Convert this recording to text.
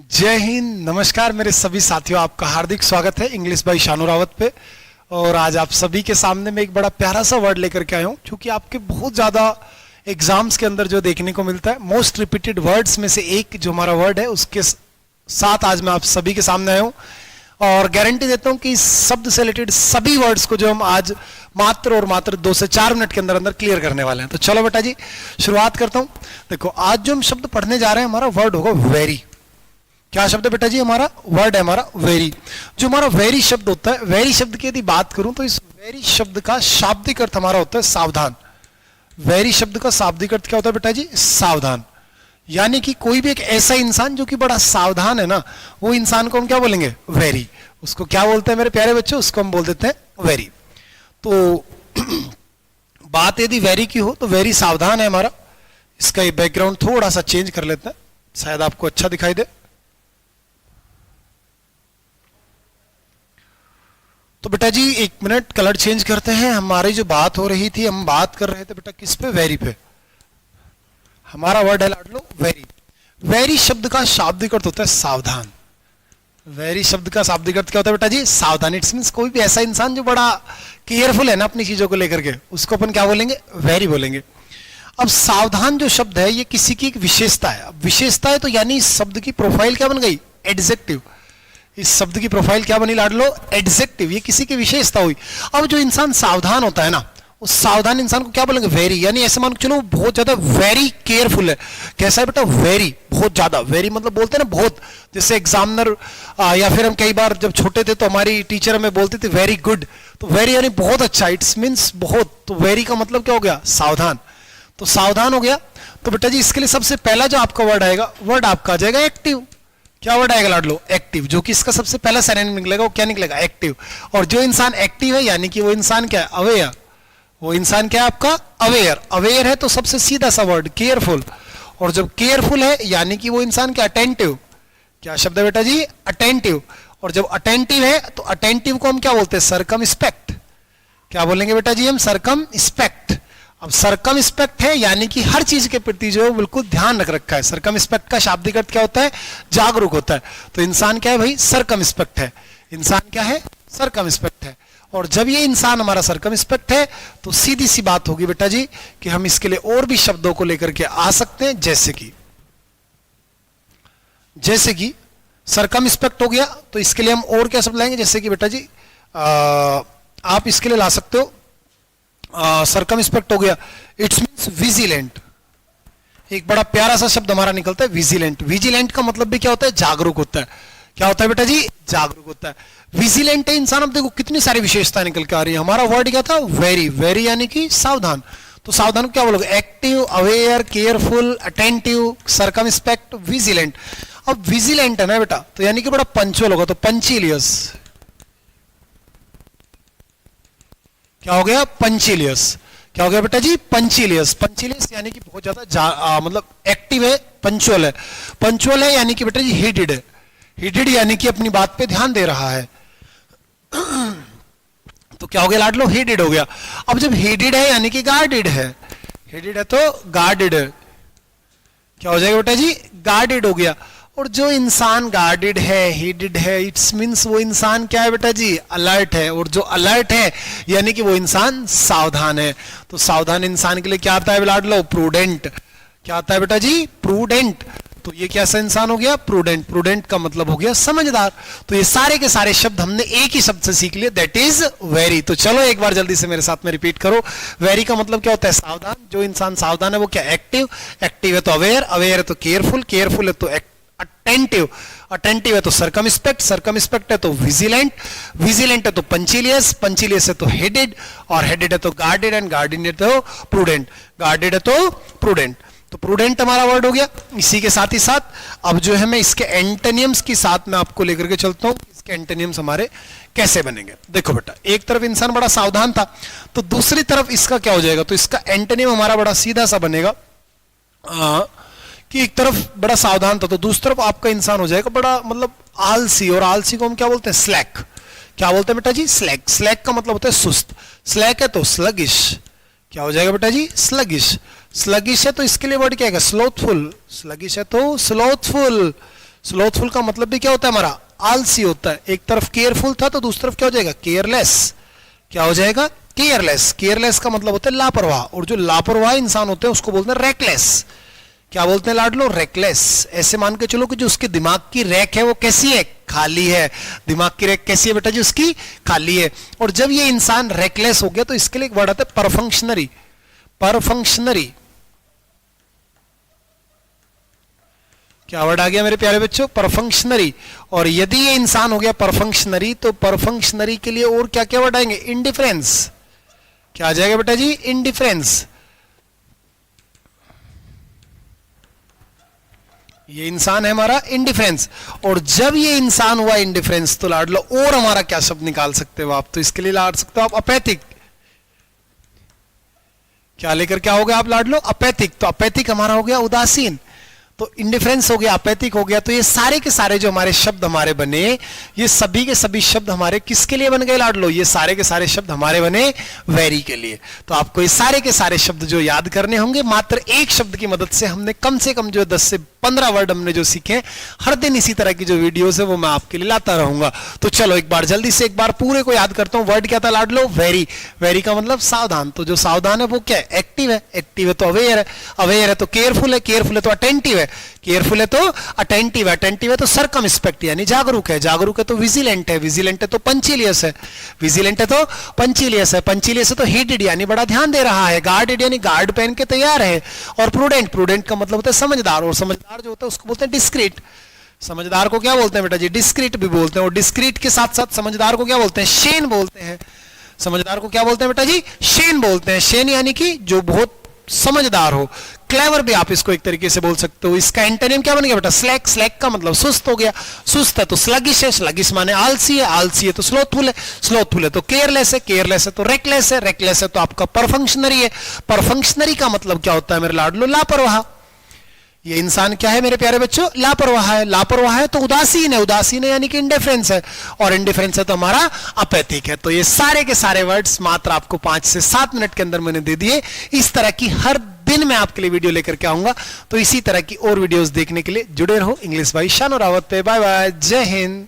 जय हिंद, नमस्कार मेरे सभी साथियों, आपका हार्दिक स्वागत है इंग्लिश बाय शानू रावत पे। और आज आप सभी के सामने मैं एक बड़ा प्यारा सा वर्ड लेकर के आया हूँ, क्योंकि आपके बहुत ज़्यादा एग्जाम्स के अंदर जो देखने को मिलता है, मोस्ट रिपीटेड वर्ड्स में से एक जो हमारा वर्ड है, उसके साथ आज मैं आप सभी के सामने आया हूँ। और गारंटी देता हूँ कि इस शब्द से रिलेटेड सभी वर्ड्स को जो हम आज मात्र और मात्र 2 से 4 मिनट के अंदर अंदर क्लियर करने वाले हैं। तो चलो बेटा जी, शुरुआत करता हूँ। देखो, आज जो हम शब्द पढ़ने जा रहे हैं, हमारा वर्ड होगा वेरी। क्या शब्द है बेटा जी? हमारा वर्ड है हमारा वेरी। जो हमारा वेरी शब्द होता है, वेरी शब्द की यदि बात करूं तो इस वेरी शब्द का शाब्दिक अर्थ हमारा होता है सावधान। वेरी शब्द का शाब्दिक अर्थ क्या होता है बेटा जी? सावधान। यानी कि कोई भी एक ऐसा इंसान जो कि बड़ा सावधान है ना, वो इंसान को हम क्या बोलेंगे? वेरी। उसको क्या बोलते हैं मेरे प्यारे बच्चों? उसको हम बोल देते हैं वेरी। तो बात यदि वेरी की हो तो वेरी सावधान है हमारा। इसका ये बैकग्राउंड थोड़ा सा चेंज कर लेते हैं, शायद आपको अच्छा दिखाई दे। तो बेटा जी 1 मिनट, कलर चेंज करते हैं। हमारी जो बात हो रही थी, हम बात कर रहे थे बेटा किस पे? वेरी पे। हमारा वर्ड है लाडलो वेरी। वेरी शब्द का शाब्दिक अर्थ होता है सावधान। वेरी शब्द का शाब्दिक अर्थ क्या होता है बेटा जी? सावधान। इट्स मींस कोई भी ऐसा इंसान जो बड़ा केयरफुल है ना अपनी चीजों को लेकर के, उसको अपन क्या बोलेंगे? वेरी बोलेंगे। अब सावधान जो शब्द है, ये किसी की एक विशेषता है। अब विशेषता है तो यानी इस शब्द की प्रोफाइल क्या बन गई? एडजेक्टिव। इस शब्द की प्रोफाइल क्या बनी लाडलो? एडजेक्टिव। ये किसी की विशेषता हुई। अब जो इंसान सावधान होता है ना, उस सावधान इंसान को क्या बोलेंगे? वेरी। यानी ऐसे मान चलो बहुत ज्यादा वेरी केयरफुल है। कैसा है बेटा? वेरी, बहुत ज्यादा। वेरी मतलब बोलते हैं ना बहुत, जैसे एग्जामिनर या फिर हम कई बार जब छोटे थे तो हमारी टीचर हमें बोलती थी वेरी गुड। तो वेरी यानी बहुत अच्छा, इट्स मीन्स बहुत। तो वेरी का मतलब क्या हो गया? सावधान। तो सावधान हो गया। तो बेटा जी इसके लिए सबसे पहला जो आपका वर्ड आएगा, वर्ड आपका आ जाएगा एक्टिव। क्या वर्ड आएगा लाडलो? एक्टिव। जो कि इसका सबसे पहला सिनोनिम निकलेगा वो क्या निकलेगा? एक्टिव। और जो इंसान एक्टिव है यानी कि वो इंसान क्या है? अवेयर। वो इंसान क्या है आपका? अवेयर। अवेयर है तो सबसे सीधा सा वर्ड केयरफुल। और जब केयरफुल है यानी कि वो इंसान क्या? अटेंटिव। क्या शब्द है बेटा जी? अटेंटिव। और जब अटेंटिव है तो अटेंटिव को हम क्या बोलते हैं? सरकमस्पेक्ट। क्या बोलेंगे बेटा जी हम? सरकमस्पेक्ट। अब सरकमस्पेक्ट है यानी कि हर चीज के प्रति जो बिल्कुल ध्यान रख रखा है। सरकमस्पेक्ट का शाब्दिक अर्थ क्या होता है? जागरूक होता है। तो इंसान क्या है भाई? सरकमस्पेक्ट है। इंसान क्या है? सरकमस्पेक्ट है। और जब ये इंसान हमारा सरकमस्पेक्ट है तो सीधी सी बात होगी बेटा जी कि हम इसके लिए और भी शब्दों को लेकर के आ सकते हैं, जैसे कि सरकमस्पेक्ट हो गया तो इसके लिए हम और क्या शब्द लाएंगे? जैसे कि बेटा जी आप इसके लिए ला सकते हो, सरकमस्पेक्ट हो गया, इट्स मींस विजिलेंट। एक बड़ा प्यारा सा शब्द हमारा निकलता है विजिलेंट। विजिलेंट का मतलब भी क्या होता है? जागरूक होता है। क्या होता है बेटा जी? जागरूक होता है। विजिलेंट है इंसान। अब देखो कितनी सारी विशेषताएं निकल के आ रही है। हमारा वर्ड क्या था? वेरी। वेरी यानी कि सावधान। तो सावधान को क्या बोलोगे? Active, aware, careful, attentive, circumspect, vigilant. अब विजिलेंट है ना बेटा, तो यानी कि बड़ा पंचुअल होगा, तो पंचिलियस। क्या हो गया? पंचिलियस। क्या हो गया बेटा जी? पंचिलियस। पंचिलियस यानी कि बहुत ज्यादा मतलब एक्टिव है, पंचुअल है। पंचुअल है यानी कि बेटा जी हीटेड है। हीटेड यानी कि अपनी बात पे ध्यान दे रहा है। तो क्या हो गया लाडलो? हीटेड हो गया। अब जब हीटेड है यानी कि गार्डेड है। हीटेड है तो गार्डेड है। क्या हो जाएगा बेटा जी? गार्डेड हो गया। और जो इंसान गार्डेड है, हीटेड है, इट्स मींस वो इंसान क्या है बेटा जी? अलर्ट है। और जो अलर्ट है यानी कि वो इंसान सावधान है। तो सावधान इंसान के लिए क्या आता है लाडलो? प्रूडेंट। क्या आता है बेटा जी? प्रूडेंट। तो ये कैसा इंसान हो गया? प्रूडेंट। प्रूडेंट का मतलब हो गया समझदार। तो ये सारे के सारे शब्द हमने एक ही शब्द से सीख लिए, दैट इज वेरी। तो चलो एक बार जल्दी से मेरे साथ में रिपीट करो। वेरी का मतलब क्या होता है? सावधान। जो इंसान सावधान है वो क्या? एक्टिव। एक्टिव है तो अवेयर। अवेयर है तो केयरफुल। केयरफुल है तो अटेंटिव। अटेंटिव है तो सरकमस्पेक्ट। सरकमस्पेक्ट है तो विजिलेंट। विजिलेंट है तो पंचिलियस। पंचिलियस है तो हेडेड। और हेडेड है तो गार्डेड। एंड गार्डेड है तो प्रूडेंट। गार्डेड है तो प्रूडेंट। तो प्रूडेंट हमारा वर्ड हो गया। इसी के साथ ही साथ अब जो है मैं इसके एंटोनियम्स के साथ में आपको लेकर के चलता हूं। इसके एंटोनियम्स हमारे कैसे बनेंगे? देखो बेटा, एक तरफ इंसान बड़ा सावधान था, तो दूसरी तरफ इसका क्या हो जाएगा? तो इसका एंटोनियम हमारा बड़ा सीधा सा बनेगा कि एक तरफ बड़ा सावधान था तो दूसरी तरफ आपका इंसान हो जाएगा बड़ा मतलब आलसी। और आलसी को हम क्या बोलते हैं? स्लैक। क्या बोलते हैं बेटा जी? स्लैक। स्लैक का मतलब होता है सुस्त। स्लैक है तो स्लगिश। क्या हो जाएगा बेटा जी? स्लगिश। स्लगिश है तो इसके लिए वर्ड क्या है? स्लोथफुल। स्लगिश है तो स्लोथफुल। स्लोथफुल का मतलब भी क्या होता है हमारा, आलसी होता है। एक तरफ केयरफुल था तो दूसरी तरफ क्या हो जाएगा, केयरलेस। क्या हो जाएगा, केयरलेस। केयरलेस का मतलब होता है लापरवाह, और जो लापरवाह इंसान होते हैं उसको बोलते हैं रेकलेस। क्या बोलते हैं लाडलो, रेकलेस। ऐसे मान के चलो कि जो उसके दिमाग की रैक है वो कैसी है, खाली है। दिमाग की रैक कैसी है बेटा जी, उसकी खाली है। और जब ये इंसान रेकलेस हो गया तो इसके लिए एक वर्ड आता है परफंक्शनरी। परफंक्शनरी, क्या वर्ड आ गया मेरे प्यारे बच्चों, परफंक्शनरी। और यदि ये इंसान हो गया परफंक्शनरी तो परफंक्शनरी के लिए और क्या क्या वर्ड आएंगे, इंडिफरेंस। क्या आ जाएगा बेटा जी, इंडिफरेंस। ये इंसान है हमारा इंडिफरेंस। और जब ये इंसान हुआ इंडिफरेंस तो लाड लो और हमारा क्या शब्द निकाल सकते हो आप, तो इसके लिए लाड सकते हो आप अपैथिक। क्या लेकर क्या हो गया आप लाड लो, अपैथिक। तो अपैथिक हमारा हो गया उदासीन, तो इंडिफरेंस हो गया, अपैथिक हो गया। तो ये सारे के सारे जो हमारे शब्द हमारे बने, ये सभी के सभी शब्द हमारे किसके लिए बन गए लाडलो, ये सारे के सारे शब्द हमारे बने वेरी के लिए। तो आपको ये सारे के सारे शब्द जो याद करने होंगे, मात्र एक शब्द की मदद से हमने कम से कम जो 10 से 15 वर्ड हमने जो सीखे, हर दिन इसी तरह की जो वीडियोस है वो मैं आपके लिए लाता रहूंगा। तो चलो एक बार जल्दी से एक बार पूरे को याद करता हूं। वर्ड क्या था लाडलो, वेरी। वेरी का मतलब सावधान, तो जो सावधान है वो क्या है, एक्टिव है। एक्टिव है तो अवेयर है, अवेयर है तो केयरफुल है, केयरफुल है तो अटेंटिव है, केयरफुल है तो अटेंटिव है, अटेंटिव है तो सरकमस्पेक्ट यानी जागरूक है, जागरूक है तो विजिलेंट है, विजिलेंट है तो पंचिलियस है, विजिलेंट है तो पंचिलियस है, पंचिलियस है तो हीटेड यानी बड़ा ध्यान दे रहा है, गार्डेड यानी गार्ड पहन के तैयार है, और प्रूडेंट, प्रूडेंट का मतलब होता है समझदार, और समझदार जो होता है उसको बोलते हैं डिस्क्रीट। समझदार को क्या बोलते हैं बेटा जी, डिस्क्रीट भी बोलते हैं। और डिस्क्रीट के साथ साथ समझदार को क्या बोलते हैं, शेन बोलते हैं। समझदार को क्या बोलते हैं बेटा जी, शेन बोलते हैं। शेन यानी कि जो बहुत समझदार हो। क्लेवर भी आप इसको एक तरीके से बोल सकते हो। इसका एंटोनिम क्या बन गया बेटा, स्लैक। स्लैक का मतलब सुस्त हो गया, सुस्त है तो स्लगिश है, स्लगिश माने आलसी है, आलसी है तो स्लोथफुल है, स्लोथफुल है तो केयरलेस है, केयरलेस है तो रेकलेस है, रेकलेस है तो आपका परफंक्शनरी है। परफंक्शनरी का मतलब क्या होता है मेरे लाडलो, लापरवाह। ये इंसान क्या है मेरे प्यारे बच्चों, लापरवाह है। लापरवाह है तो उदासीन है, उदासीन है यानी कि इंडिफरेंस है, और इंडिफरेंस है तो हमारा अपैथिक है। तो ये सारे के सारे वर्ड्स मात्र आपको 5 से 7 मिनट के अंदर मैंने दे दिए। इस तरह की हर दिन मैं आपके लिए वीडियो लेकर के आऊंगा। तो इसी तरह की और वीडियोस देखने के लिए जुड़े रहो इंग्लिश भाई शानो रावत पे। बाय बाय, जय हिंद।